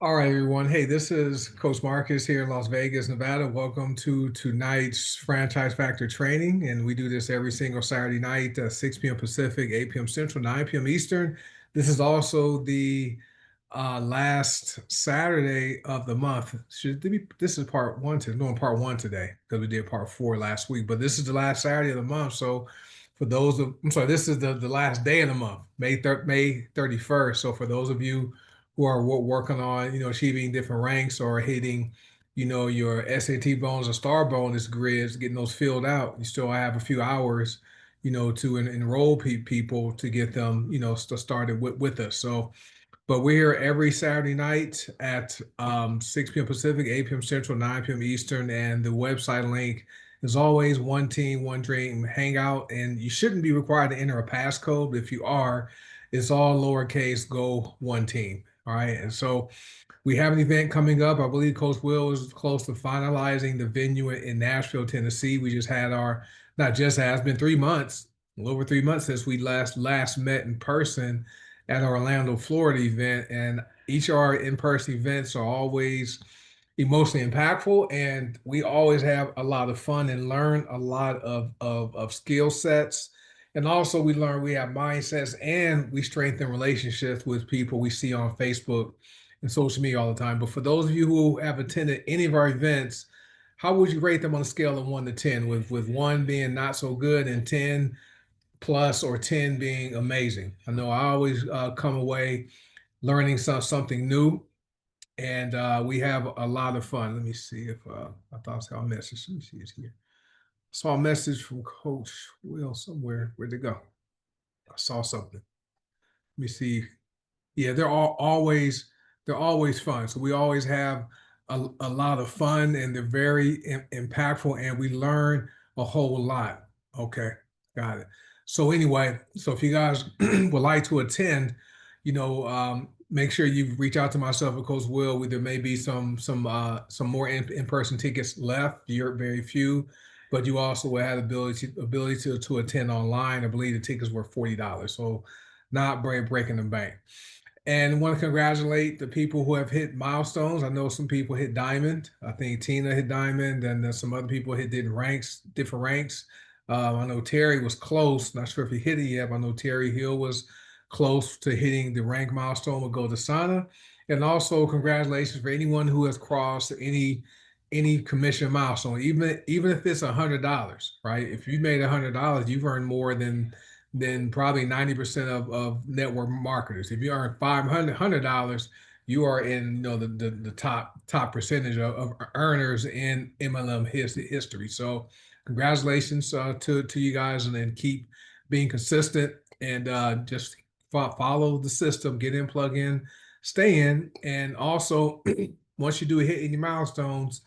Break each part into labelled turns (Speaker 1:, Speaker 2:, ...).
Speaker 1: All right, everyone. Hey, this is Coach Marcus here in Las Vegas, Nevada. Welcome to tonight's Franchise Factor training. And we do this every single Saturday night, 6 p.m. Pacific, 8 p.m. Central, 9 p.m. Eastern. This is also the last Saturday of the month. This is part one to doing part one today because we did part four last week. But this is the last Saturday of the month. So I'm sorry, this is the last day of the month, May 31st. So for those of you who are working on, achieving different ranks or hitting, your SAT bones or star bonus grids, getting those filled out. You still have a few hours, to enroll people to get them, started with us. So, but we're here every Saturday night at 6 p.m. Pacific, 8 p.m. Central, 9 p.m. Eastern, and the website link is always One Team, One Dream Hangout. And you shouldn't be required to enter a passcode, but if you are, it's all lowercase go One Team. All right. And so we have an event coming up. I believe Coach Will is close to finalizing the venue in Nashville, Tennessee. We just had not just has been 3 months, a little over 3 months since we last met in person at our Orlando, Florida event. And each of our in-person events are always emotionally impactful, and we always have a lot of fun and learn a lot of skill sets. And also we have mindsets, and we strengthen relationships with people we see on Facebook and social media all the time. But for those of you who have attended any of our events, how would you rate them on a scale of 1 to 10, with one being not so good and 10 plus or 10 being amazing? I know I always come away learning something new, and we have a lot of fun. Let me see if I thought I saw a message. Let me see, it's here. I saw a message from Coach Will somewhere. Where'd it go? I saw something. Let me see. Yeah, they're always fun. So we always have a lot of fun, and they're very impactful, and we learn a whole lot. Okay, got it. So anyway, so if you guys would like to attend, make sure you reach out to myself or Coach Will. There may be some more in-person tickets left. You're very few, but you also will have the ability to attend online. I believe the tickets were $40, so not breaking the bank. And want to congratulate the people who have hit milestones. I know some people hit diamond. I think Tina hit diamond, and some other people hit different ranks. I know Terry was close. Not sure if he hit it yet, but I know Terry Hill was close to hitting the rank milestone with Go to Sana. And also congratulations for anyone who has crossed any commission milestone, even if it's $100, right? If you made $100, you've earned more than probably 90% of network marketers. If you earn $500, you are in the top percentage of earners in MLM history. So congratulations to you guys, and then keep being consistent, and just follow the system, get in, plug in, stay in. And also once you do hit any milestones,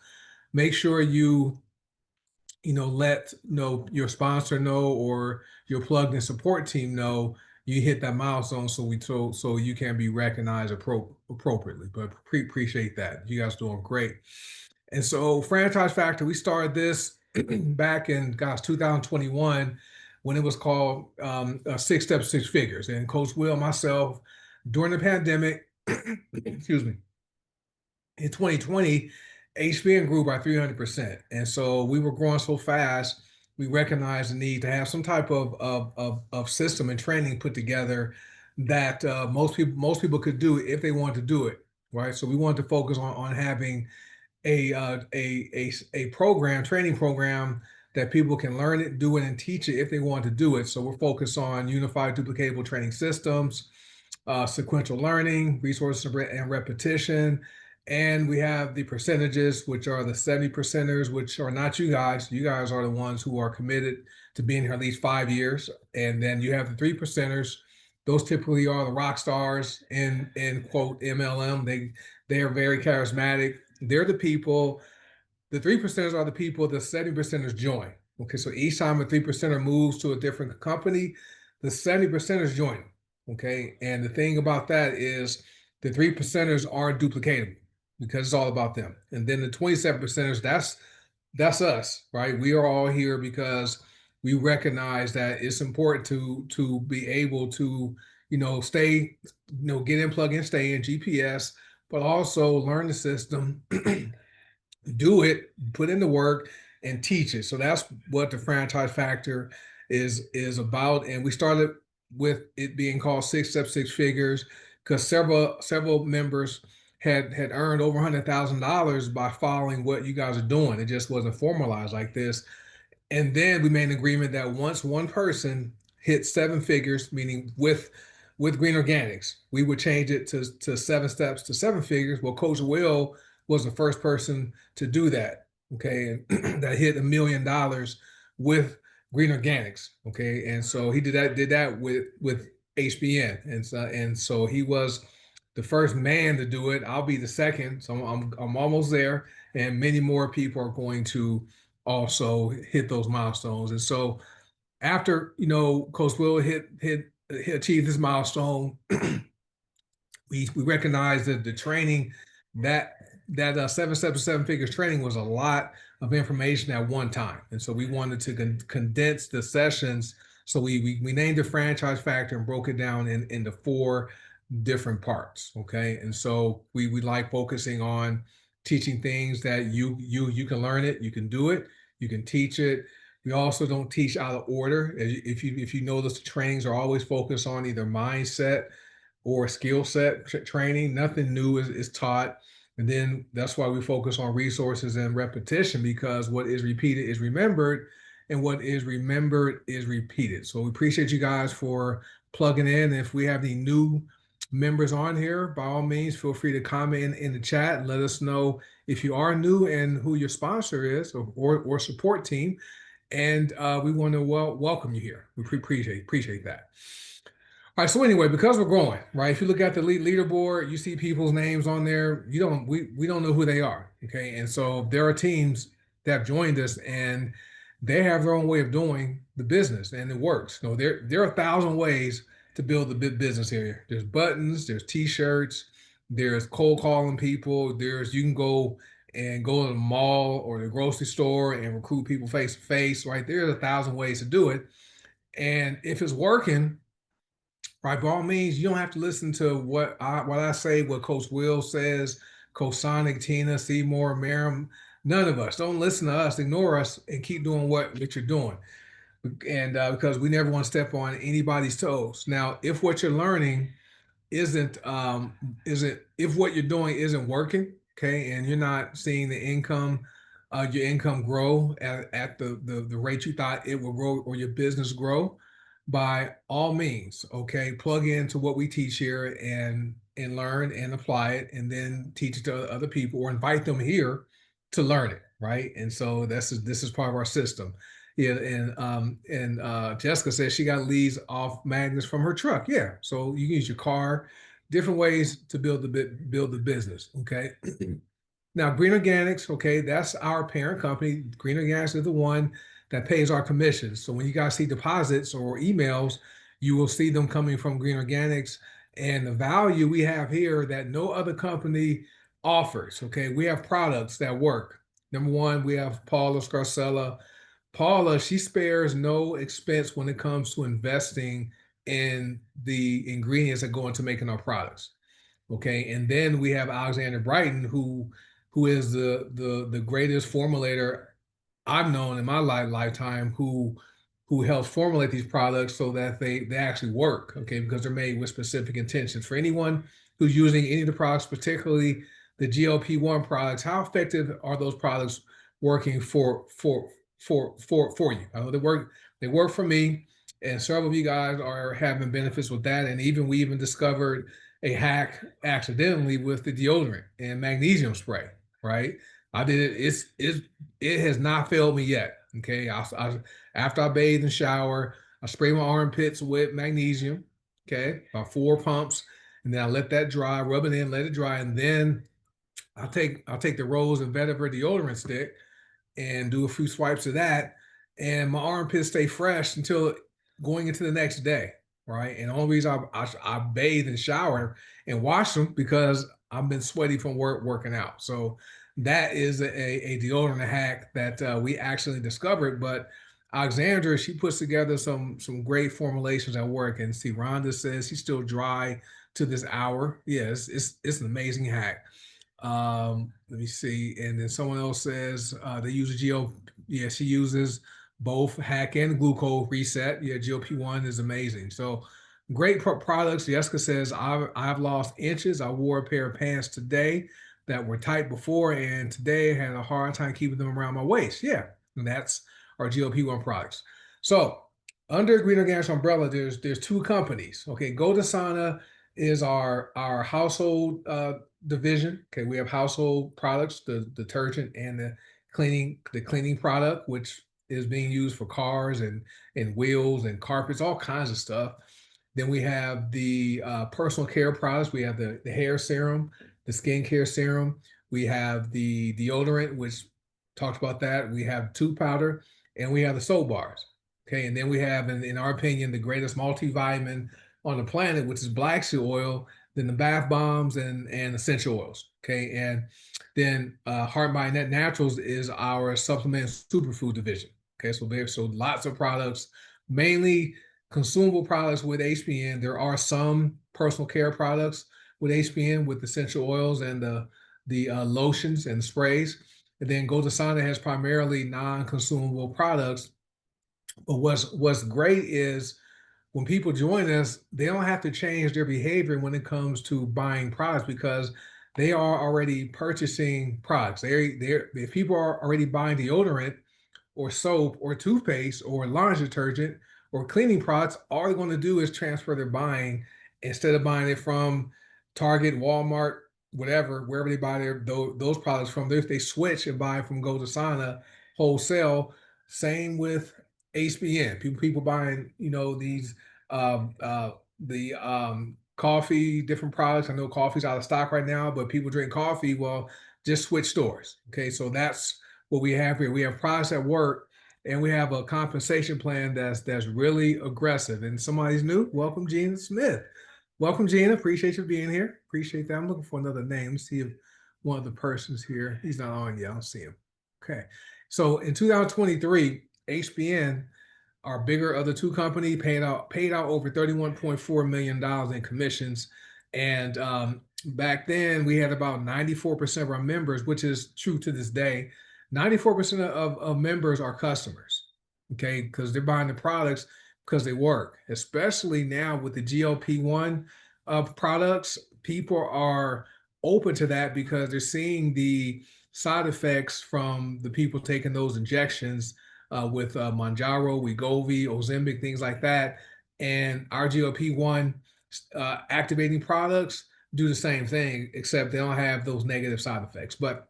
Speaker 1: make sure let your sponsor know, or your plugged in support team know you hit that milestone, so you can be recognized appropriately. But appreciate that. You guys doing great. And so Franchise Factor, we started this back in, gosh, 2021, when it was called Six Steps, Six Figures. And Coach Will, myself, during the pandemic, excuse me, in 2020, HBN grew by 300%. And so we were growing so fast, we recognized the need to have some type of system and training put together that most people could do if they want to do it, right? So we wanted to focus on having a program, training program, that people can learn it, do it, and teach it if they want to do it. So we're focused on unified duplicatable training systems, sequential learning, resources and repetition. And we have the percentages, which are the 70 percenters, which are not you guys. You guys are the ones who are committed to being here at least 5 years. And then you have the 3 percenters. Those typically are the rock stars in quote MLM. They are very charismatic. They're the people. The 3 percenters are the people the 70 percenters join. Okay, so each time a 3 percenter moves to a different company, the 70 percenters join. Okay, and the thing about that is the 3 percenters are duplicatable because it's all about them. And then the 27 percenters, that's us, right? We are all here because we recognize that it's important to be able to, stay, get in, plug in, stay in GPS, but also learn the system, do it, put in the work, and teach it. So that's what the franchise factor is about. And we started with it being called Six Step Six Figures because several members had earned over $100,000 by following what you guys are doing. It just wasn't formalized like this. And then we made an agreement that once one person hit seven figures, meaning with Green Organics, we would change it to seven steps to seven figures. Well, Coach Will was the first person to do that. Okay, and that hit $1 million with Green Organics. Okay, and so he did that with HBN, and so he was the first man to do it. I'll be the second, so I'm almost there, and many more people are going to also hit those milestones. And so after Coach Will achieved this milestone, we recognized that the training that seven steps to seven figures training was a lot of information at one time, and so we wanted to condense the sessions. So we named the franchise factor and broke it down into four different parts. Okay, and so we like focusing on teaching things that you can learn it, you can do it, you can teach it. We also don't teach out of order. If you notice, the trainings are always focused on either mindset or skill set training. Nothing new is taught. And then that's why we focus on resources and repetition, because what is repeated is remembered, and what is remembered is repeated. So we appreciate you guys for plugging in. If we have any new members on here, by all means, feel free to comment in the chat and let us know if you are new and who your sponsor is, or support team. And we want to welcome you here. We appreciate that. All right. So anyway, because we're growing, right? If you look at the leaderboard, you see people's names on there. We don't know who they are. Okay. And so there are teams that have joined us, and they have their own way of doing the business, and it works. There are 1,000 ways to build a big business here. There's buttons, there's t-shirts, there's cold calling people, you can go to the mall or the grocery store and recruit people face to face, right? There's 1,000 ways to do it. And if it's working, right, by all means, you don't have to listen to what I say, what Coach Will says, Coach Sonic, Tina, Seymour, Merrim. None of us. Don't listen to us. Ignore us and keep doing what you're doing. And because we never want to step on anybody's toes. Now, if what you're learning isn't if what you're doing isn't working, okay, and you're not seeing your income grow at the rate you thought it will grow, or your business grow, by all means, okay, plug into what we teach here and learn and apply it, and then teach it to other people or invite them here to learn it, right? And so this is part of our system. Yeah, and Jessica says she got leads off magnets from her truck. Yeah, so you can use your car, different ways to build the business. Okay. Now, Green Organics, okay, that's our parent company. Green Organics is the one that pays our commissions. So when you guys see deposits or emails, you will see them coming from Green Organics, and the value we have here that no other company offers. Okay, we have products that work. Number one, we have Paula Scarcella. Paula, she spares no expense when it comes to investing in the ingredients that go into making our products. Okay, and then we have Alexander Brighton, who is the greatest formulator I've known in my lifetime, who helps formulate these products so that they actually work. Okay, because they're made with specific intentions. For anyone who's using any of the products, particularly the GLP-1 products, how effective are those products working for you? I know they work for me, and several of you guys are having benefits with that. And we even discovered a hack accidentally with the deodorant and magnesium spray, right? I did it. It has not failed me yet. Okay. After I bathe and shower, I spray my armpits with magnesium. Okay. About 4 pumps. And then I let that dry, rub it in, let it dry. And then I'll take the Rose and Vetiver deodorant stick and do a few swipes of that. And my armpits stay fresh until going into the next day. Right. And the only reason I bathe and shower and wash them because I've been sweaty from working out. So that is a deodorant hack that we actually discovered. But Alexandra, she puts together some great formulations at work. And see, Rhonda says she's still dry to this hour. Yes, it's an amazing hack. Let me see. And then someone else says they use a GO. Yeah, she uses both hack and glucose reset. Yeah, GLP-1 is amazing. So great products. Jessica says I've lost inches. I wore a pair of pants today that were tight before, and today I had a hard time keeping them around my waist. Yeah, and that's our GLP-1 products. So under Green Organics umbrella, there's two companies. Okay, Goldasana is our household division. Okay, we have household products, the detergent and the cleaning product, which is being used for cars and wheels and carpets, all kinds of stuff. Then we have the personal care products. We have the hair serum, the skincare serum. We have the deodorant, which talked about that. We have tooth powder, and we have the soap bars. Okay, and then we have, in our opinion, the greatest multivitamin on the planet, which is black seed oil, then the bath bombs and essential oils. Okay, and then Heart Mind Net Naturals is our supplement superfood division. Okay, so lots of products, mainly consumable products with HPN. There are some personal care products with HPN with essential oils and the lotions and sprays. And then Goldasana has primarily non-consumable products. But what's great is when people join us, they don't have to change their behavior when it comes to buying products because they are already purchasing products. If people are already buying deodorant or soap or toothpaste or laundry detergent or cleaning products, all they're going to do is transfer their buying instead of buying it from Target, Walmart, whatever, wherever they buy those products from. If they switch and buy from Goldasana wholesale, same with HBN. People buying, these the coffee, different products. I know coffee's out of stock right now, but people drink coffee. Well, just switch stores. Okay, so that's what we have here. We have products that work, and we have a compensation plan that's really aggressive. And somebody's new. Welcome, Gina Smith. Welcome, Gina. Appreciate you being here. Appreciate that. I'm looking for another name. See if one of the persons here. He's not on yet. I don't see him. Okay. So in 2023, HBN, our bigger of the two company, paid out over $31.4 million in commissions. And back then we had about 94% of our members, which is true to this day. 94% of members are customers, okay, because they're buying the products because they work. Especially now with the GLP-1 products, people are open to that because they're seeing the side effects from the people taking those injections with Mounjaro, Wegovy, Ozempic, things like that. And our GLP-1 activating products do the same thing, except they don't have those negative side effects. But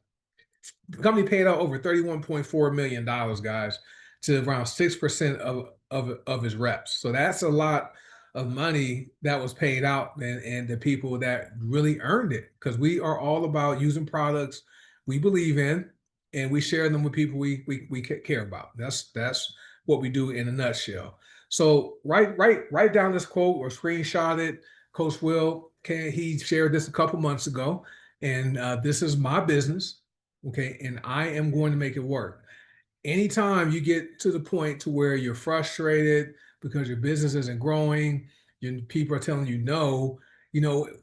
Speaker 1: the company paid out over $31.4 million, guys, to around 6% of his reps. So that's a lot of money that was paid out, and the people that really earned it, because we are all about using products we believe in, and we share them with people we care about. That's what we do in a nutshell. So write down this quote or screenshot it. Coach Will, he shared this a couple months ago, and this is my business, okay, and I am going to make it work. Anytime you get to the point to where you're frustrated because your business isn't growing, people are telling you no,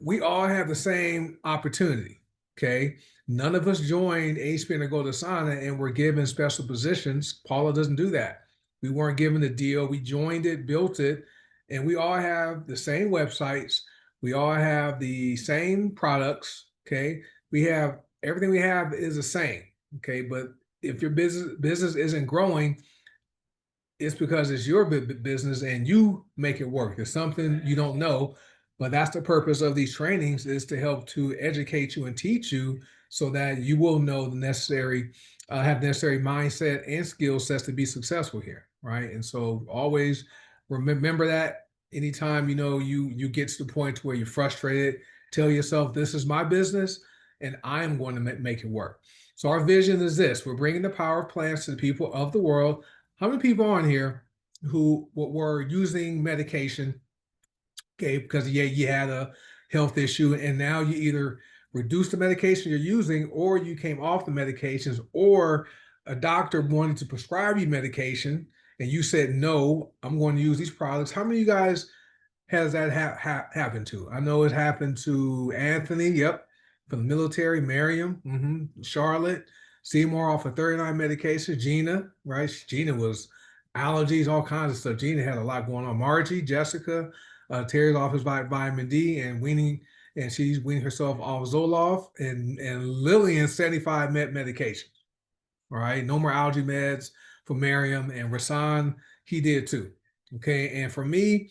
Speaker 1: we all have the same opportunity. Okay. None of us joined HBN or Goldasana and were given special positions. Paula doesn't do that. We weren't given the deal. We joined it, built it, and we all have the same websites. We all have the same products. Okay. We have everything we have is the same. Okay. But if your business isn't growing, it's because it's your business and you make it work. It's something you don't know, but that's the purpose of these trainings, is to help to educate you and teach you so that you will know the necessary, have necessary mindset and skill sets to be successful here, right? And so always remember that anytime you get to the point where you're frustrated, tell yourself, this is my business and I'm going to make it work. So our vision is this: we're bringing the power of plants to the people of the world. How many people on here who were using medication, okay, because you had a health issue, and now you either reduce the medication you're using, or you came off the medications, or a doctor wanted to prescribe you medication and you said, no, I'm going to use these products. How many of you guys has that happened to? I know it happened to Anthony, yep, from the military, Miriam, Charlotte, Seymour off of 39 medications, Gina, right? Gina was allergies, all kinds of stuff. Gina had a lot going on. Margie, Jessica, Terry's off his vitamin D and weaning, and she's weaning herself off Zoloft, and Lillian 75 medications. All right, no more allergy meds for Miriam, and Rasan, he did too. Okay, and for me,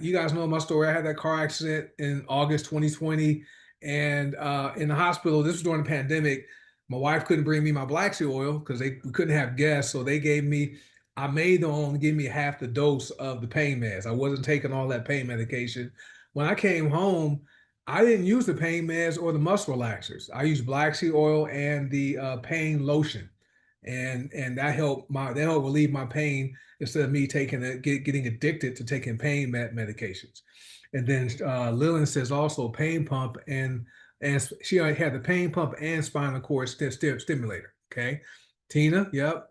Speaker 1: you guys know my story. I had that car accident in August 2020, and in the hospital. This was during the pandemic. My wife couldn't bring me my Black Sea oil because we couldn't have guests, so they gave me. I made them only give me half the dose of the pain meds. I wasn't taking all that pain medication. When I came home, I didn't use the pain meds or the muscle relaxers. I used Black Sea oil and the pain lotion, and that helped relieve my pain instead of me getting addicted to taking pain medications. And then Lillian says also pain pump, and she already had the pain pump and spinal cord stimulator. Okay, Tina, yep.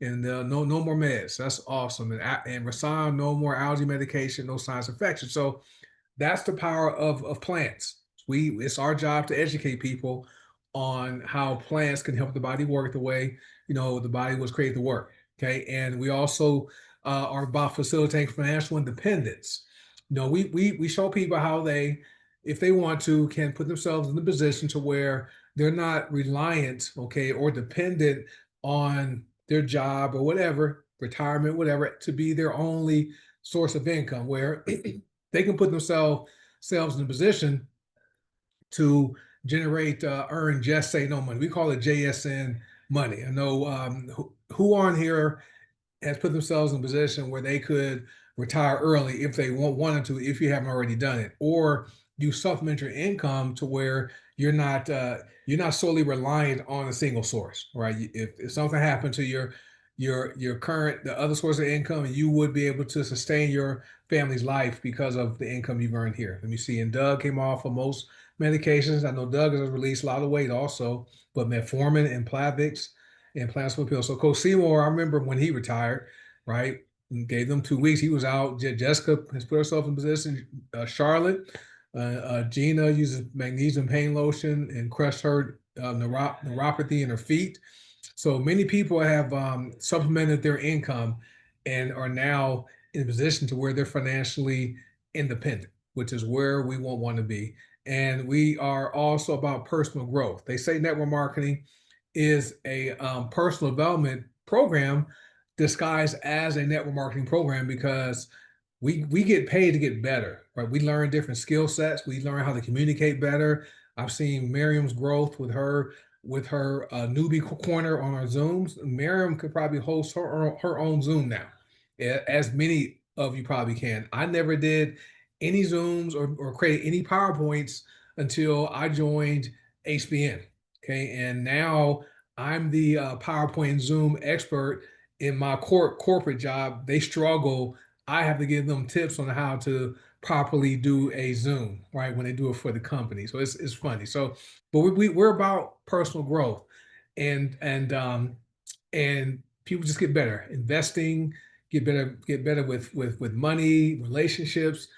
Speaker 1: And no more meds. That's awesome. And Rasan, no more allergy medication, no signs of infection. So that's the power of plants. It's our job to educate people on how plants can help the body work the way the body was created to work. Okay, and we also are about facilitating financial independence. We show people how they, if they want to, can put themselves in the position to where they're not reliant, okay, or dependent on their job or whatever, retirement, whatever, to be their only source of income, where they can put themselves in a position to earn just say no money. We call it JSN money. I know who on here has put themselves in a position where they could retire early if they wanted to, if you haven't already done it, or you supplement your income to where you're not solely reliant on a single source, right? If something happened to the other source of income, you would be able to sustain your family's life because of the income you've earned here. Let me see. And Doug came off of most medications. I know Doug has released a lot of weight also, but metformin and Plavix and plasma pills. So Coach Seymour, I remember when he retired, right? And gave them 2 weeks. He was out. Jessica has put herself in position. Charlotte, Gina uses magnesium pain lotion and crushed her neuropathy in her feet. So many people have supplemented their income and are now in a position to where they're financially independent, which is where we won't want to be. And we are also about personal growth. They say network marketing is a personal development program disguised as a network marketing program because we get paid to get better, right? We learn different skill sets. We learn how to communicate better. I've seen Miriam's growth with her newbie corner on our Zooms. Miriam could probably host her own Zoom now, as many of you probably can. I never did any Zooms or create any PowerPoints until I joined HBN. Okay, and now I'm the PowerPoint and Zoom expert in my corporate job. They struggle. I have to give them tips on how to properly do a Zoom, right? When they do it for the company. So it's funny. So, but we're about personal growth, and people just get better investing, get better with money, relationships,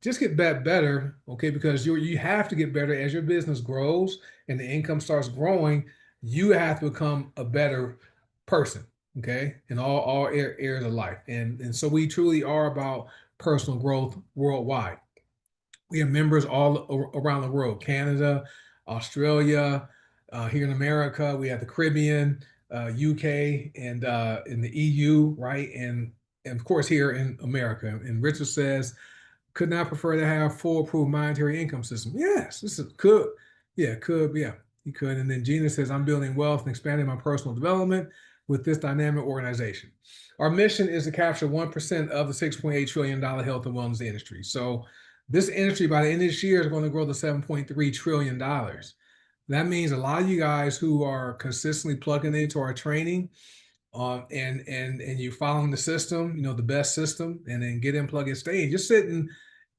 Speaker 1: just get better, okay? Because you have to get better as your business grows and the income starts growing. You have to become a better person, okay, in all areas of life, and so we truly are about personal growth worldwide. We have members all around the world: Canada, Australia, here in America. We have the Caribbean, UK, and in the EU, right? And of course here in America. And Richard says, could not prefer to have foolproof monetary income system. Yes, this is could. Yeah, could. Yeah, you could. And then Gina says, I'm building wealth and expanding my personal development with this dynamic organization. Our mission is to capture 1% of the $6.8 trillion health and wellness industry. So this industry by the end of this year is going to grow to $7.3 trillion. That means a lot of you guys who are consistently plugging into our training, and you're following the system, the best system, and then get in, plug and stay. You're sitting,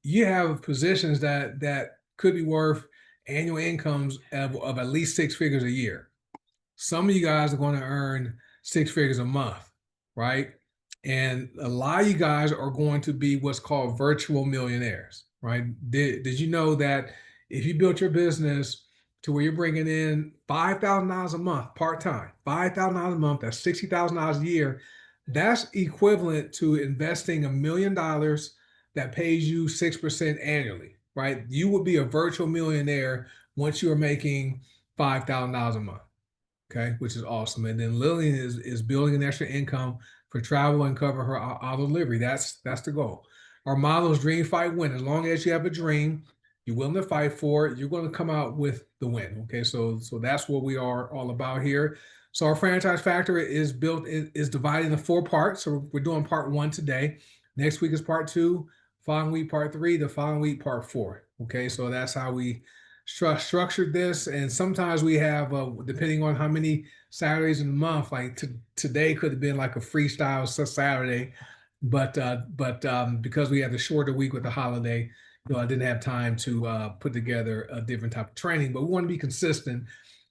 Speaker 1: you have positions that could be worth annual incomes of at least 6 figures a year. Some of you guys are going to earn 6 figures a month, right? And a lot of you guys are going to be what's called virtual millionaires, right? Did you know that if you built your business to where you're bringing in $5,000 a month part-time, $5,000 a month, that's $60,000 a year, that's equivalent to investing $1 million that pays you 6% annually, right? You would be a virtual millionaire once you are making $5,000 a month. Okay, which is awesome. And then Lillian is building an extra income for travel and cover her auto delivery. That's the goal. Our model is dream, fight, win. As long as you have a dream, you're willing to fight for it, you're going to come out with the win. Okay, so that's what we are all about here. So our franchise factory is is divided into 4 parts. So we're doing part 1 today. Next week is part 2. Following week part 3. The following week part 4. Okay, so that's how we structured this. And sometimes we have, depending on how many Saturdays in the month, like today could have been like a freestyle Saturday, but because we had the shorter week with the holiday, I didn't have time to put together a different type of training. But we want to be consistent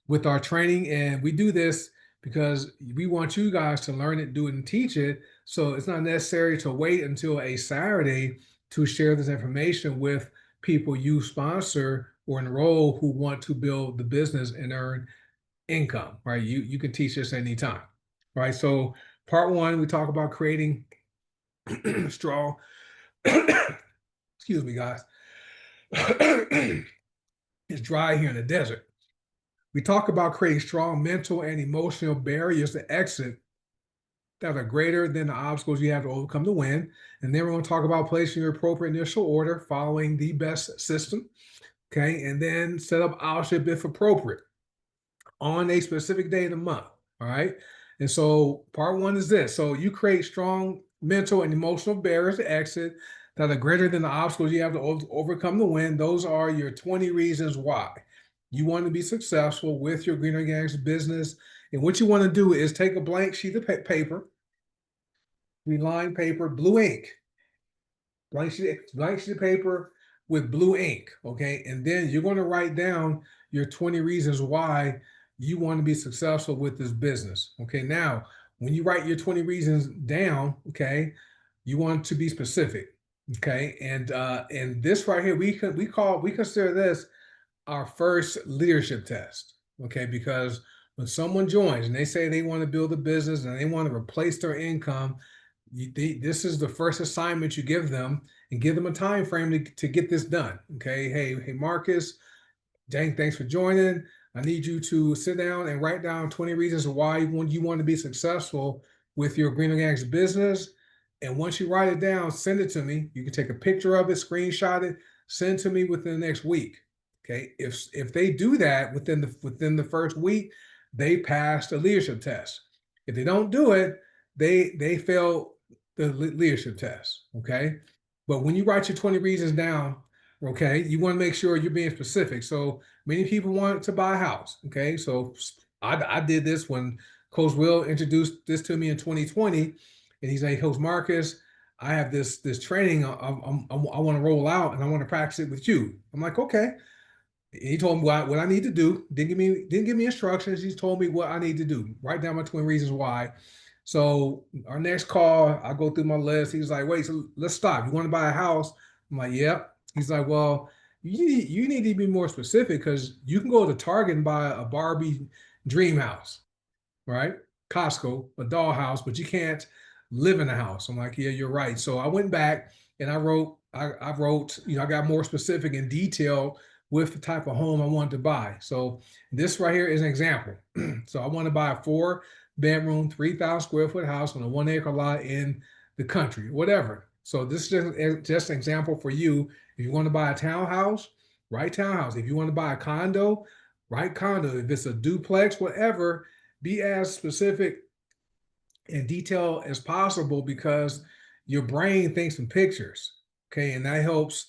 Speaker 1: with our training, and we do this because we want you guys to learn it, do it, and teach it. So it's not necessary to wait until a Saturday to share this information with people you sponsor or enroll who want to build the business and earn income, right? You can teach this anytime, right? So part 1, we talk about creating strong, excuse me, guys. It's dry here in the desert. We talk about creating strong mental and emotional barriers to exit that are greater than the obstacles you have to overcome to win. And then we're going to talk about placing your appropriate initial order following the best system. Okay. And then set up authorship if appropriate on a specific day of the month. All right. And so part 1 is this. So you create strong mental and emotional barriers to exit that are greater than the obstacles you have to overcome to win. Those are your 20 reasons why you want to be successful with your Green Organics business. And what you want to do is take a blank sheet of paper, line paper, blue ink, blank sheet of paper with blue ink. Okay. And then you're going to write down your 20 reasons why you want to be successful with this business. Okay. Now, when you write your 20 reasons down, okay, you want to be specific. Okay. And this right here, we consider this our first leadership test. Okay. Because when someone joins and they say they want to build a business and they want to replace their income, this is the first assignment you give them, and give them a time frame to get this done. Okay. Hey, Marcus, Jane, thanks for joining. I need you to sit down and write down 20 reasons why you want to be successful with your Green Organics business. And once you write it down, send it to me. You can take a picture of it, screenshot it, send it to me within the next week. Okay. If they do that within the first week, they pass the leadership test. If they don't do it, they fail the leadership test. Okay. But when you write your 20 reasons down, okay, you want to make sure you're being specific. So many people want to buy a house. Okay. So I did this when Coach Will introduced this to me in 2020. And he's like, Coach Marcus, I have this training I want to roll out, and I want to practice it with you. I'm like, okay. He told me what I need to do. Didn't give me instructions. He told me what I need to do. Write down my 20 reasons why. So our next call, I go through my list. He's like, wait, so let's stop. You want to buy a house? I'm like, yep. He's like, well, you need to be more specific, because you can go to Target and buy a Barbie dream house, right? Costco, a doll house, but you can't live in a house. I'm like, yeah, you're right. So I went back and I wrote, I got more specific and detailed with the type of home I wanted to buy. So this right here is an example. So I want to buy a 4-bedroom, 3,000 square foot house on a 1-acre lot in the country, whatever. So this is just an example for you. If you want to buy a townhouse, write townhouse. If you want to buy a condo, write condo. If it's a duplex, whatever, be as specific and detailed as possible, because your brain thinks in pictures. Okay. And that helps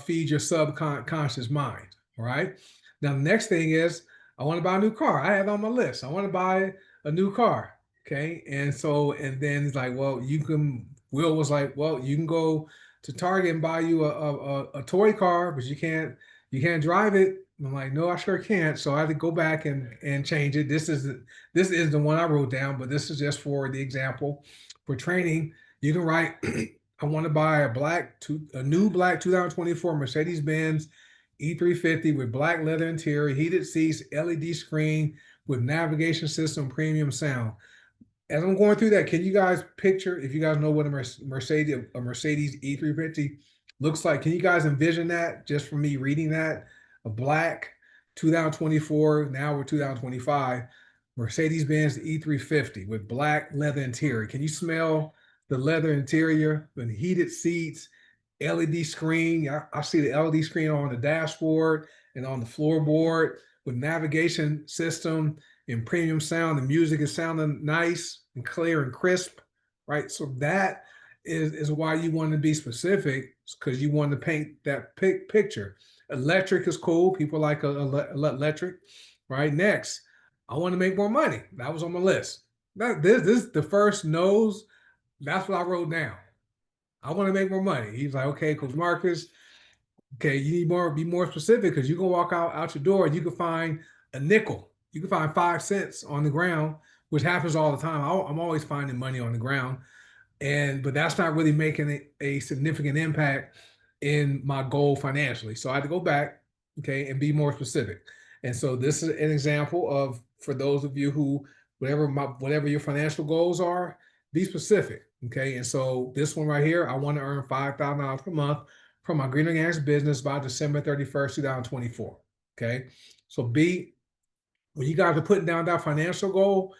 Speaker 1: feed your subconscious mind. All right. Now, the next thing is, I want to buy a new car. I have on my list. I want to buy a new car. Okay. And then he's like, well, Will was like, well, you can go to Target and buy you a toy car, but you can't drive it. I'm like, no, I sure can't. So I had to go back and change it. This is the one I wrote down, but this is just for the example for training, you can write, I want to buy a new black 2024 Mercedes-Benz E350 with black leather interior, heated seats, LED screen with navigation system, premium sound. As I'm going through that, can you guys picture, if you guys know what a Mercedes E350 looks like, can you guys envision that just from me reading that? A black 2024, now we're 2025, Mercedes-Benz E350 with black leather interior. Can you smell the leather interior, the heated seats, LED screen? I see the LED screen on the dashboard and on the floorboard with navigation system and premium sound. The music is sounding nice and clear and crisp, right? So that is why you want to be specific, because you want to paint that picture. Electric is cool. People like electric, right? Next, I want to make more money. That was on my list. This the first nose. That's what I wrote down. I want to make more money. He's like, okay, Coach Marcus. Okay, you need more. Be more specific, because you can walk out your door and you can find a nickel. You can find 5 cents on the ground, which happens all the time. I'm always finding money on the ground, but that's not really making a significant impact in my goal financially. So I had to go back, okay, and be more specific. And so this is an example of, for those of you who, whatever your financial goals are, be specific, okay. And so this one right here, I want to earn $5,000 per month from my Green Organics business by December 31st, 2024. Okay, so when you guys are putting down that financial goal,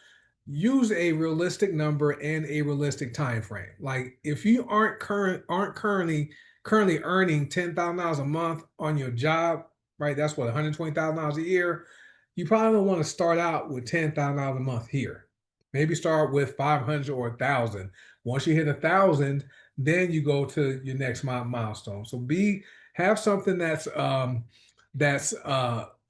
Speaker 1: use a realistic number and a realistic time frame. Like if you aren't currently earning $10,000 a month on your job, right? That's what, $120,000 a year. You probably don't want to start out with $10,000 a month here. Maybe start with 500 or 1,000. Once you hit 1,000, then you go to your next milestone. So have something that's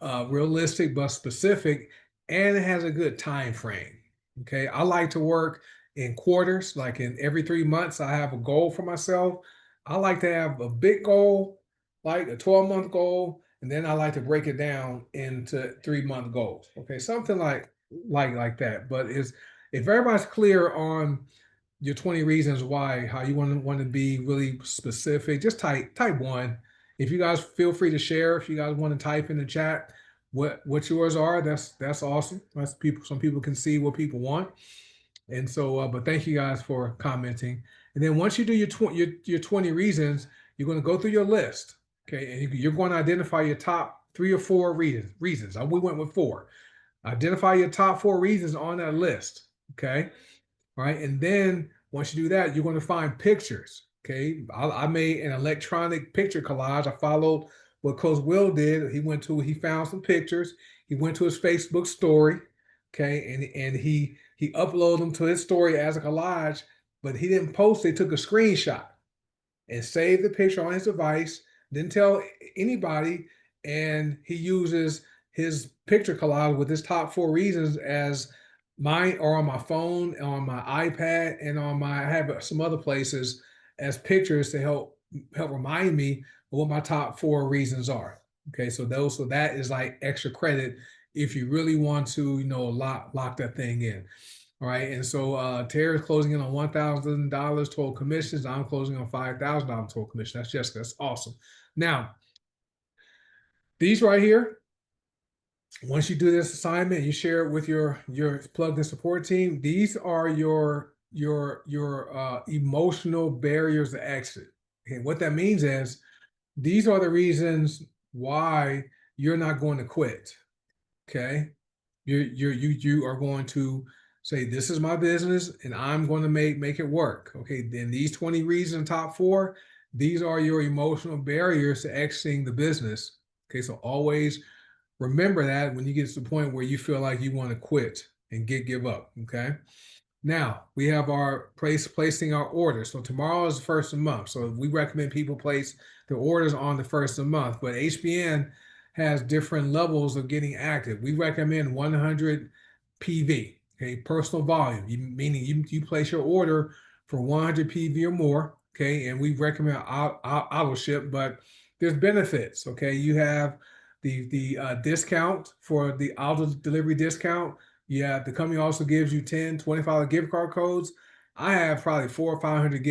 Speaker 1: realistic but specific, and it has a good time frame. Okay, I like to work in quarters, like in every 3 months, I have a goal for myself. I like to have a big goal, like a 12-month goal, and then I like to break it down into 3-month goals. Okay, something like that. But if everybody's clear on your 20 reasons why, how you want to be really specific, just type one. If you guys feel free to share, if you guys want to type in the chat what yours are, that's awesome. That's some people can see what people want. And so, but thank you guys for commenting. And then once you do your 20 reasons, you're going to go through your list. Okay, and you're going to identify your top 3 or 4 reasons. We went with 4. Identify your top 4 reasons on that list. Okay. All right. And then once you do that, you're going to find pictures. Okay. I made an electronic picture collage. I followed what Coach Will did. He found some pictures. He went to his Facebook story. Okay. And he uploaded them to his story as a collage, but he didn't post it. He took a screenshot and saved the picture on his device. Didn't tell anybody. And he uses his picture collage with his top 4 reasons as mine, or on my phone, on my iPad, and I have some other places as pictures to help remind me of what my top 4 reasons are. Okay, so that is like extra credit if you really want to, lock that thing in. All right, and so Terry's closing in on $1,000 total commissions. I'm closing on $5,000 total commission. That's Jessica. That's awesome. Now, these right here, once you do this assignment, you share it with your plugged-in support team. These are your emotional barriers to exit. And what that means is these are the reasons why you're not going to quit. Okay, you are going to say, this is my business and I'm going to make it work. Okay, then these 20 reasons, top 4, these are your emotional barriers to exiting the business. Okay, so always remember that when you get to the point where you feel like you want to quit and give up. Okay. Now we have our placing our orders. So tomorrow is the first of the month. So we recommend people place their orders on the first of the month, but HBN has different levels of getting active. We recommend 100 PV, okay, personal volume, meaning you place your order for 100 PV or more, okay, and we recommend auto ship, but there's benefits, okay. You have the discount for the auto delivery discount. Yeah, the company also gives you 10, $25 gift card codes. I have probably 400 or 500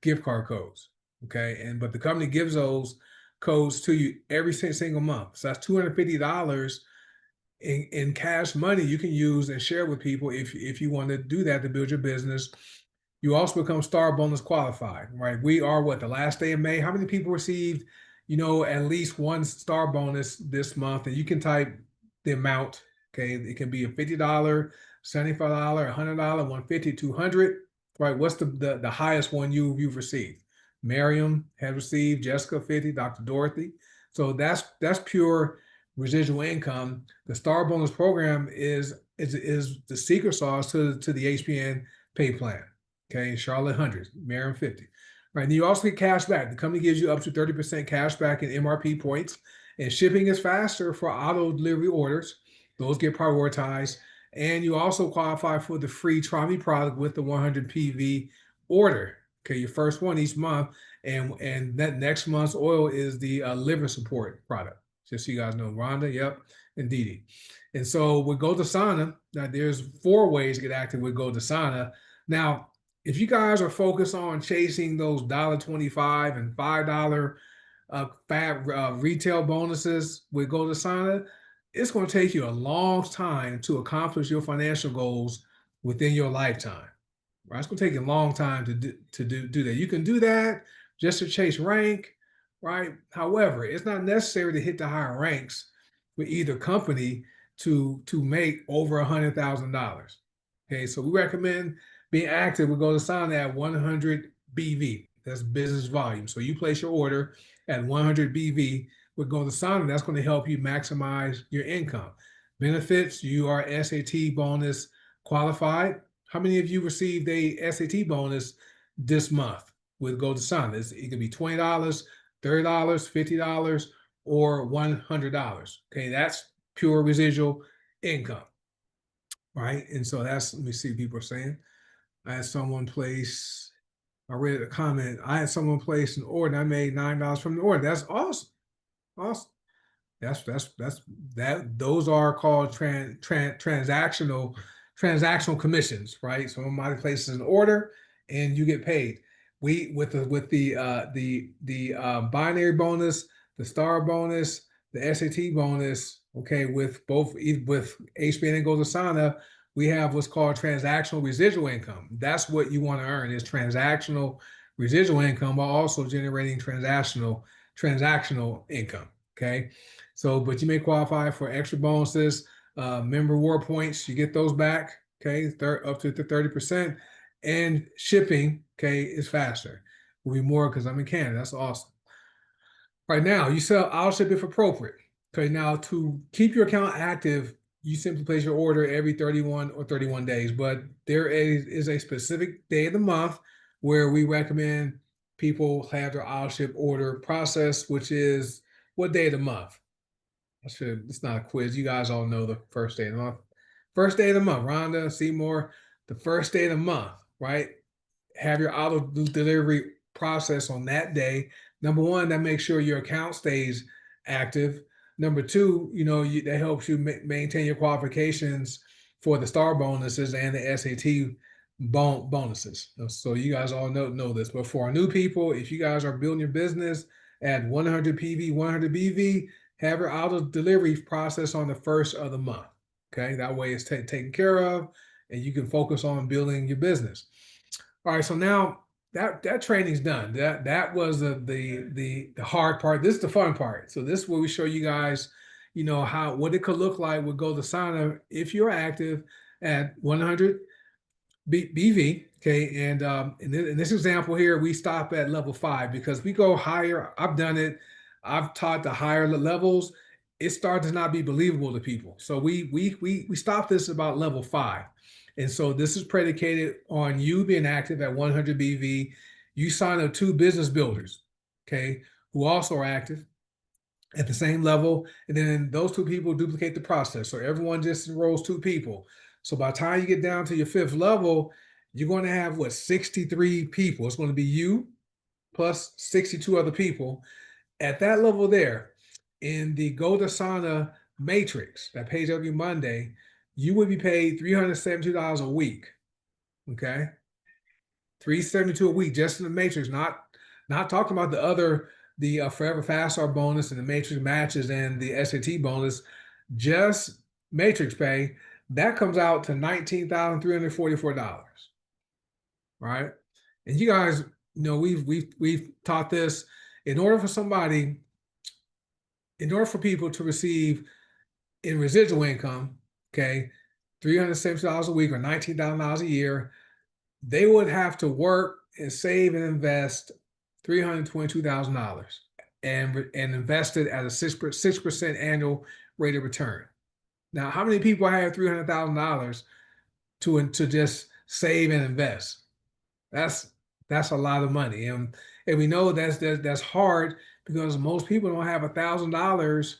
Speaker 1: gift card codes. Okay, but the company gives those codes to you every single month. So that's $250 in cash money you can use and share with people if you want to do that to build your business. You also become Star Bonus qualified, right? We are what, the last day of May. How many people received, at least one Star Bonus this month? And you can type the amount. Okay, it can be a $50, $75, $100, 150, 200. Right? What's the highest one you've received? Miriam has received, Jessica 50, Dr. Dorothy. So that's pure residual income. The Star Bonus program is the secret sauce to the HPN pay plan. Okay, Charlotte 100, Miriam 50. Right, and you also get cash back. The company gives you up to 30% cash back in MRP points, and shipping is faster for auto delivery orders. Those get prioritized, and you also qualify for the free Try Me product with the 100 PV order. Okay, your first one each month, and that next month's oil is the liver support product. Just so you guys know, Rhonda, yep, and Dee Dee. And so with GoToSana, now there's 4 ways to get active with GoToSana. Now, if you guys are focused on chasing those $1.25 and $5 fab retail bonuses with GoToSana, it's going to take you a long time to accomplish your financial goals within your lifetime. Right? It's going to take you a long time to do that. You can do that just to chase rank, right? However, it's not necessary to hit the higher ranks with either company to make over $100,000. Okay, so we recommend being active. We go to sign at 100 BV. That's business volume. So you place your order at 100 BV. We're going to sign. That's going to help you maximize your income. Benefits: you are SAT bonus qualified. How many of you received a SAT bonus this month with GoToSana? It can be $20, $30, $50, or $100. Okay, that's pure residual income, right? And so that's, let me see, people are saying. I had someone place, I read a comment. I had someone place an order. And I made $9 from the order. That's awesome. Awesome. That those are called transactional commissions, right? So somebody places an order and you get paid. We with the binary bonus, the star bonus, the SAT bonus. Okay, with both with HBN and GoToSana, we have what's called transactional residual income. That's what you want to earn, is transactional residual income while also generating transactional income. Okay, so but you may qualify for extra bonuses, member reward points. You get those back. Okay, up to the 30%, and shipping. Okay, is faster. Will be more because I'm in Canada. That's awesome. Right now, you sell. I'll ship if appropriate. Okay, now to keep your account active, you simply place your order every 31 or 31 days. But there is a specific day of the month where we recommend people have their I'll ship order process, which is what day of the month? It's not a quiz. You guys all know the first day of the month. First day of the month, Rhonda, Seymour, the first day of the month, right? Have your auto delivery process on that day. Number one, that makes sure your account stays active. Number two, that helps you maintain your qualifications for the star bonuses and the SAT bonuses. So you guys all know this. But for our new people, if you guys are building your business at 100 PV, 100 BV, have your auto delivery process on the first of the month. Okay, that way it's taken care of, and you can focus on building your business. All right, so now that training's done. That was the hard part. This is the fun part. So this is where we show you guys, what it could look like with GoToSana if you're active at 100 BV. Okay, and in this example here, we stop at level 5 because we go higher. I've done it. I've taught the higher levels. It starts to not be believable to people. So we stop this about level 5. And so this is predicated on you being active at 100 BV. You sign up 2 business builders, okay, who also are active at the same level. And then those 2 people duplicate the process. So everyone just enrolls 2 people. So by the time you get down to your 5th level, you're going to have 63 people. It's going to be you plus 62 other people at that level there. In the GoToSana matrix that pays every Monday, you would be paid $372 a week. Okay. 372 a week just in the matrix, not talking about the Forever Fast Start bonus and the matrix matches and the SAT bonus, just matrix pay. That comes out to $19,344, right? And you guys, we've taught this. In order for somebody, in order for people to receive in residual income, okay, $370 a week or $19,000 a year, they would have to work and save and invest $322,000 and invest it at a 6% annual rate of return. Now, how many people have $300,000 to just save and invest? That's a lot of money, and we know that's hard because most people don't have $1,000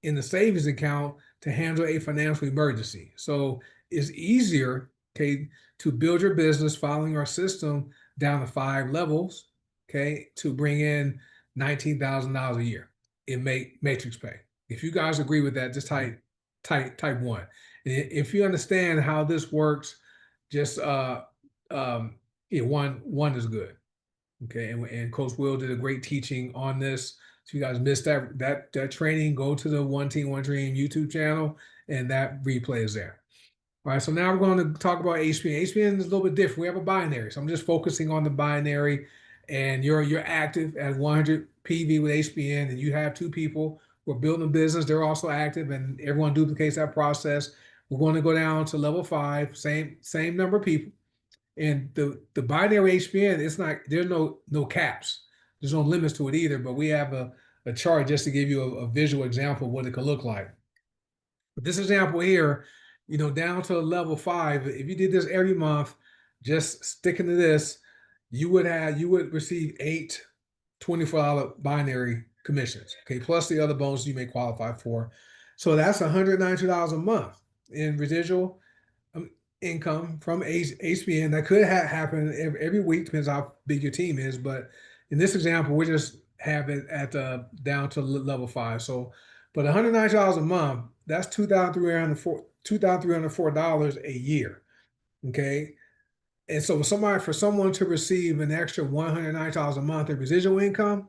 Speaker 1: in the savings account to handle a financial emergency. So it's easier, okay, to build your business following our system down to 5 levels, okay, to bring in $19,000 a year in matrix pay. If you guys agree with that, just type one. And if you understand how this works, just yeah, one is good. Okay, and Coach Will did a great teaching on this. So you guys missed that training, go to the One Team One Dream YouTube channel, and that replay is there. All right, so now we're going to talk about HPN. HPN is a little bit different. We have a binary, so I'm just focusing on the binary. And you're active at 100 PV with HPN, and you have 2 people who are building a business. They're also active, and everyone duplicates that process. We're going to go down to level 5, same number of people. And the binary HPN, it's not, there's no caps. There's no limits to it either, but we have a chart just to give you a visual example of what it could look like. But this example here, down to level 5, if you did this every month, just sticking to this, you would receive 8 $24 binary commissions, okay, plus the other bonuses you may qualify for. So that's $192 a month in residual income from HPN. That could happen every week, depends how big your team is. But in this example, we just have it at down to level 5. So, but $190 a month, that's $2,304 a year. Okay. And so for someone to receive an extra $190 a month in residual income,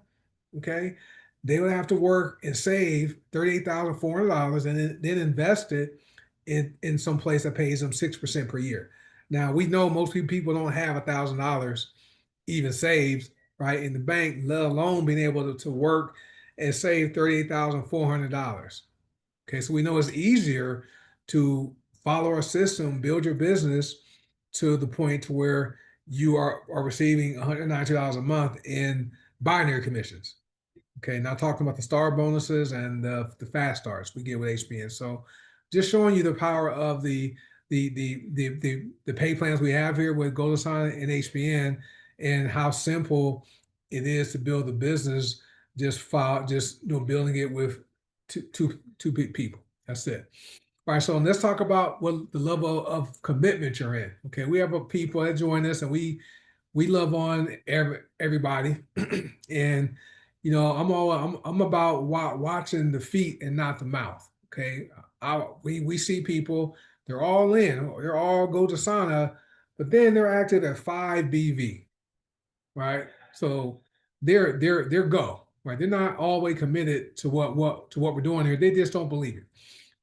Speaker 1: okay, they would have to work and save $38,400 and then invest it in some place that pays them 6% per year. Now we know most people don't have $1,000 even saved, right, in the bank, let alone being able to work and save $38,400. Okay, so we know it's easier to follow our system, build your business to the point to where you are receiving $190 a month in binary commissions. Okay, now talking about the star bonuses and the fast starts we get with HPN. So just showing you the power of the pay plans we have here with GoldAsana and HPN, and how simple it is to build a business just building it with two people. That's it. All right, so let's talk about what the level of commitment you're in. Okay, we have people that join us, and we love on everybody, and I'm about watching the feet and not the mouth. Okay, we see people, they're all in, they're all GoldAsana, but then they're active at 5 BV, right? So they're go, right? They're not always committed to what we're doing here. They just don't believe it,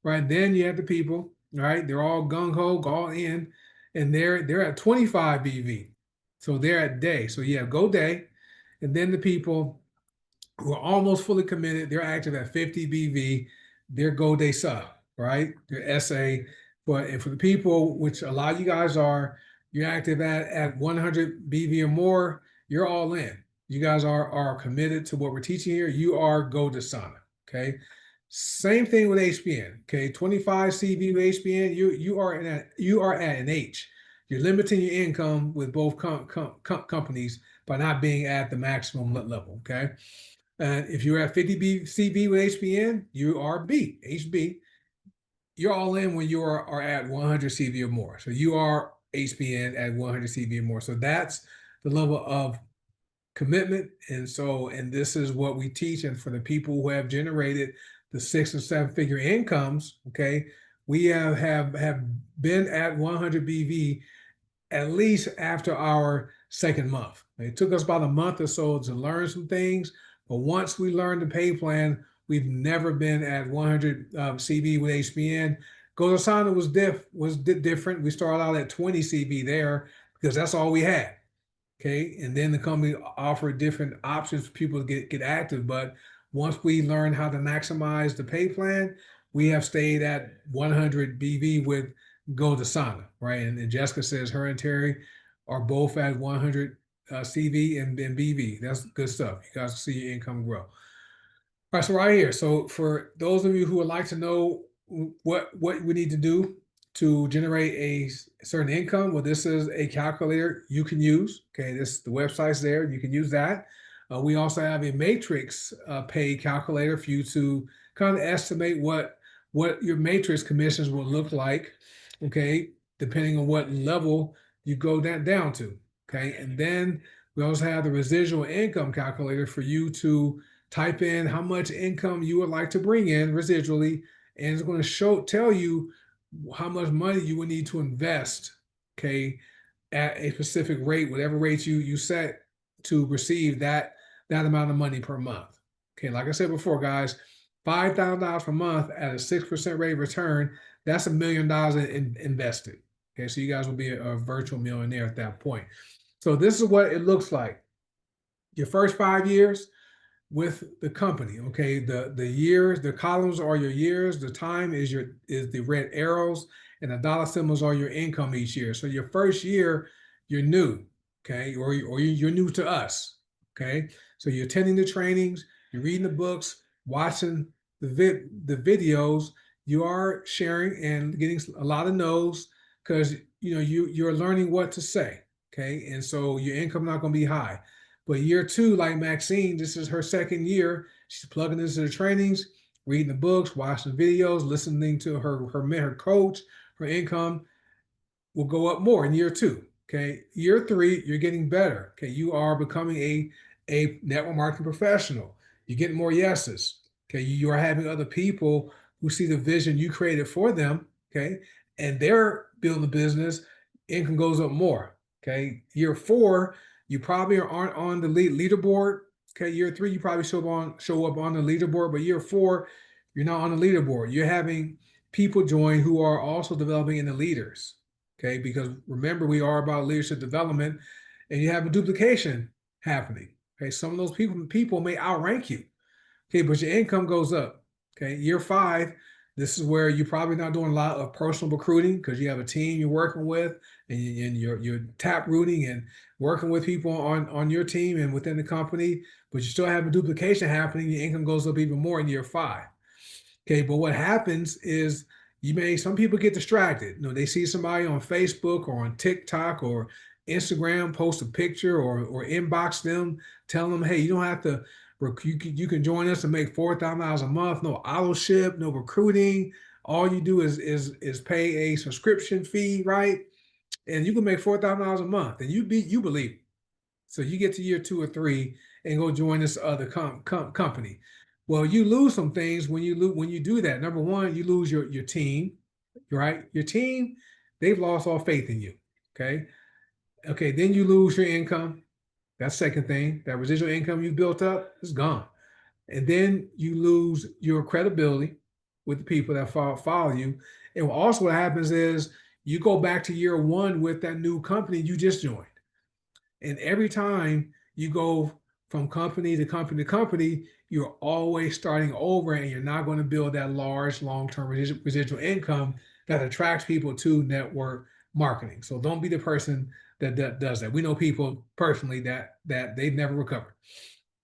Speaker 1: right? Then you have the people, right? They're all gung ho, all in, and they're at 25 BV, so they're at day. So you have go day, and then the people who are almost fully committed, they're active at 50 BV, they're go day sub, right? They're SA. And for the people, which a lot of you guys are, you're active at 100 BV or more, you're all in. You guys are committed to what we're teaching here. You are GoldAsana, okay? Same thing with HPN, okay? 25 CV with HPN, you are at an H. You're limiting your income with both companies by not being at the maximum level, okay? And if you're at 50 CV with HPN, you are B, HB. You're all in when you are at 100 CV or more. So you are HPN at 100 CV or more. So that's the level of commitment. And this is what we teach. And for the people who have generated the 6 and 7 figure incomes, okay, we have been at 100 BV at least after our second month. It took us about a month or so to learn some things, but once we learned the pay plan, we've never been at 100 CV with HBN. Gozasana was different. We started out at 20 CV there because that's all we had. Okay, and then the company offered different options for people to get active. But once we learned how to maximize the pay plan, we have stayed at 100 BV with Gozasana, right? And Jessica says her and Terry are both at 100 CV and BV. That's good stuff. You guys see your income grow. All right, so right here. So for those of you who would like to know what we need to do to generate a certain income, well, this is a calculator you can use. Okay, the website's there. You can use that. We also have a matrix pay calculator for you to kind of estimate what your matrix commissions will look like. Okay, depending on what level you go down to. Okay, and then we also have the residual income calculator for you to type in how much income you would like to bring in residually, and it's going to tell you how much money you would need to invest, okay, at a specific rate, whatever rate you set to receive that amount of money per month. Okay, like I said before, guys, $5,000 per month at a 6% rate of return, that's $1 million invested. Okay, so you guys will be a virtual millionaire at that point. So this is what it looks like. Your first 5 years with the company, okay, the years, the columns are your years, the time is the red arrows, and the dollar symbols are your income each year. So your first year, you're new, okay, or you're new to us, okay. So you're attending the trainings, you're reading the books, watching the videos, you are sharing and getting a lot of no's because you're learning what to say, okay, and so your income not going to be high. But year two, like Maxine, this is her second year. She's plugging into the trainings, reading the books, watching videos, listening to her coach. Her income will go up more in year two. Okay. Year three, you're getting better. Okay. You are becoming a network marketing professional. You're getting more yeses. Okay. You are having other people who see the vision you created for them. Okay. And they're building a business. Income goes up more. Okay. Year four, you probably aren't on the leaderboard. Okay. Year three, you probably show up on the leaderboard, but year four, you're not on the leaderboard. You're having people join who are also developing into leaders. Okay. Because remember, we are about leadership development, and you have a duplication happening. Okay. Some of those people may outrank you. Okay. But your income goes up. Okay. Year five, this is where you're probably not doing a lot of personal recruiting because you have a team you're working with, and you're tap rooting and working with people on your team and within the company, but you still have a duplication happening. Your income goes up even more in year five. Okay, but what happens is some people get distracted. They see somebody on Facebook or on TikTok or Instagram post a picture or inbox them, tell them, hey, you don't have to, you can join us and make $4,000 a month. No auto ship, no recruiting. All you do is pay a subscription fee, right? And you can make $4,000 a month, and you believe it. So you get to year two or three and go join this other company. Well, you lose some things when you do that. Number one, you lose your team, right? Your team, they've lost all faith in you. Okay. Okay. Then you lose your income. That's second thing. That residual income you built up is gone. And then you lose your credibility with the people that follow you. And also what happens is you go back to year one with that new company you just joined. And every time you go from company to company to company, you're always starting over, and you're not going to build that large long-term residual income that attracts people to network marketing. So don't be the person that does that. We know people personally that they've never recovered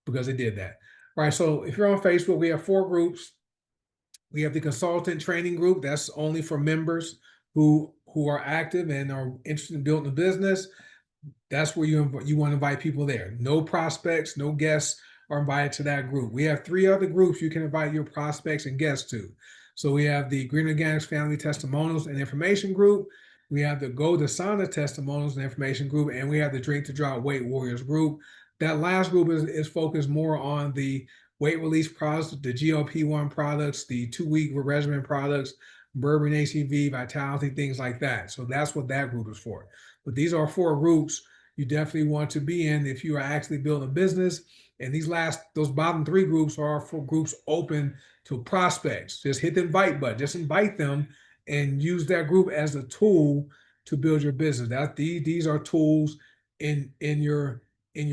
Speaker 1: because they did that. All right. So if you're on Facebook, we have 4 groups. We have the consultant training group. That's only for members who are active and are interested in building a business. That's where you want to invite people there. No prospects, no guests are invited to that group. We have 3 other groups you can invite your prospects and guests to. So we have the Green Organics Family Testimonials and Information Group. We have the Gozasana Testimonials and Information Group, and we have the Drink to Drop Weight Warriors group. That last group is focused more on the weight release products, the GLP-1 products, the 2-week regimen products, Bourbon ACV, Vitality, things like that. So that's what that group is for. But these are 4 groups you definitely want to be in if you are actually building a business. And those bottom 3 groups are for groups open to prospects. Just hit the invite button, just invite them and use that group as a tool to build your business. These are tools in your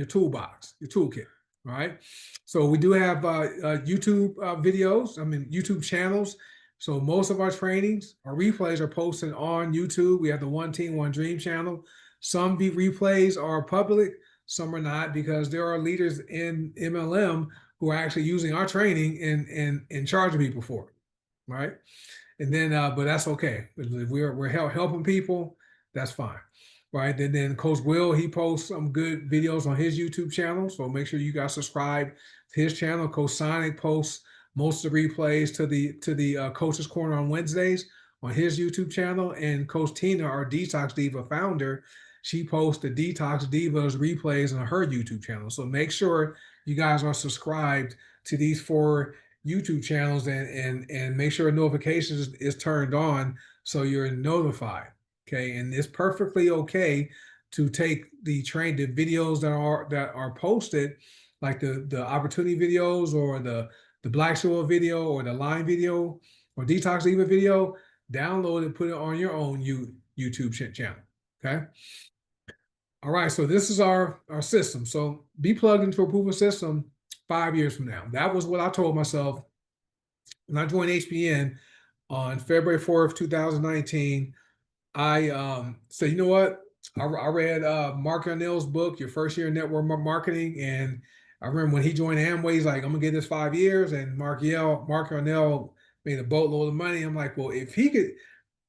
Speaker 1: toolbox, your toolkit. All right. So we do have YouTube videos, YouTube channels. So most of our trainings, our replays are posted on YouTube. We have the One Team, One Dream channel. Some replays are public, some are not, because there are leaders in MLM who are actually using our training and charging people for it, right? And then, but that's okay. If we're helping people, that's fine, right? And then Coach Will, he posts some good videos on his YouTube channel, so make sure you guys subscribe to his channel. Coach Sonic posts most of the replays to the Coach's Corner on Wednesdays on his YouTube channel, and Coach Tina, our Detox Diva founder, she posts the Detox Divas replays on her YouTube channel. So make sure you guys are subscribed to these 4 YouTube channels and make sure notifications is turned on so you're notified. Okay, and it's perfectly okay to take the videos that are posted, like the opportunity videos or the Black Show video or the line video or Detox Diva video, download it, put it on your own YouTube channel. Okay. All right, so this is our system. So be plugged into a proven system 5 years from now. That was what I told myself when I joined HBN on February 4th, 2019. I said, you know what? I read Mark Yarnell's book, Your First Year in Network Marketing, and I remember when he joined Amway, he's like, I'm gonna get this 5 years, and Mark Yarnell made a boatload of money. I'm like, well, if he could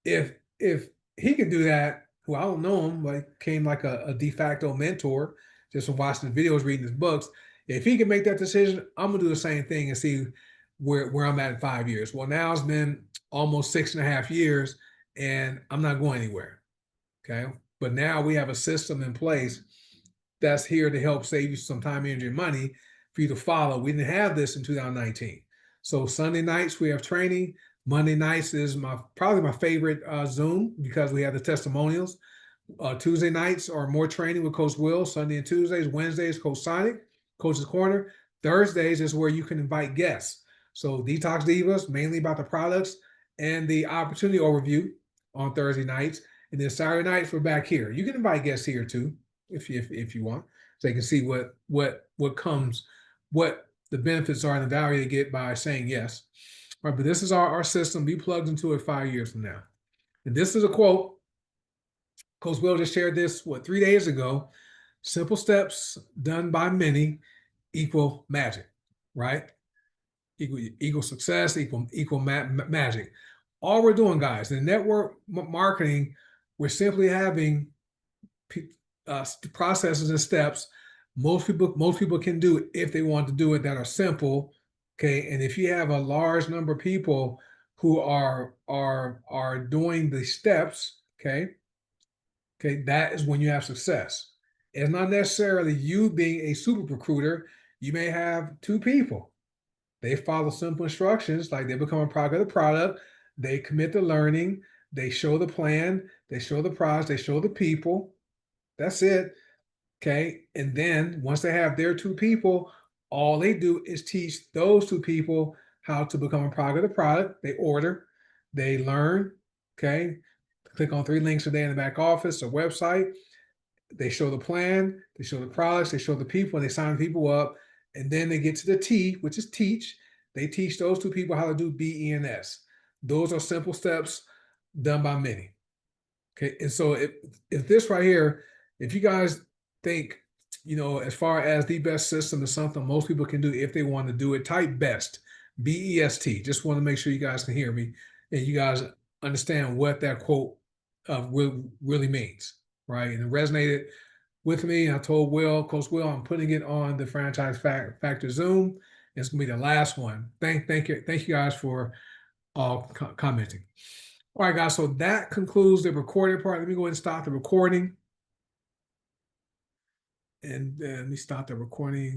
Speaker 1: do that, who I don't know him, like came like a de facto mentor, just from watching the videos, reading his books. If he can make that decision, I'm gonna do the same thing and see where I'm at in 5 years. Well, now it's been almost 6.5 years, and I'm not going anywhere. Okay, but now we have a system in place that's here to help save you some time, energy, and money for you to follow. We didn't have this in 2019. So Sunday nights we have training. Monday nights is probably my favorite Zoom, because we have the testimonials. Tuesday nights are more training with Coach Will. Sunday and Tuesdays. Wednesdays, Coach Sonic, Coach's Corner. Thursdays is where you can invite guests. So Detox Divas, mainly about the products and the opportunity overview on Thursday nights. And then Saturday nights, we're back here. You can invite guests here too, if you want, so they can see what comes, what the benefits are and the value they get by saying yes. All right, but this is our system. Be plugged into it 5 years from now. And this is a quote. Coach Will just shared this, 3 days ago. Simple steps done by many equal magic, right? Equal success, equal magic. All we're doing, guys, in network marketing, we're simply having processes and steps most people can do if they want to do it, that are simple. Okay, and if you have a large number of people who are doing the steps, okay, that is when you have success. It's not necessarily you being a super recruiter. You may have 2 people. They follow simple instructions, like they become a product of the product. They commit to learning. They show the plan. They show the products. They show the people. That's it. Okay. And then once they have their 2 people, all they do is teach those 2 people how to become a product of the product. They order, they learn. Okay. Click on 3 links today in the back office or website. They show the plan, they show the products, they show the people, and they sign people up. And then they get to the T, which is teach. They teach those 2 people how to do BENS. Those are simple steps done by many. Okay. And so if this right here, if you guys think, as far as the best system is something most people can do if they want to do it, type BEST, BEST. Just want to make sure you guys can hear me and you guys understand what that quote really means, right? And it resonated with me. I told Coach Will, I'm putting it on the Franchise Factor Zoom. It's gonna be the last one. Thank you guys for all commenting. All right, guys. So that concludes the recording part. Let me go ahead and stop the recording. And let me stop the recording.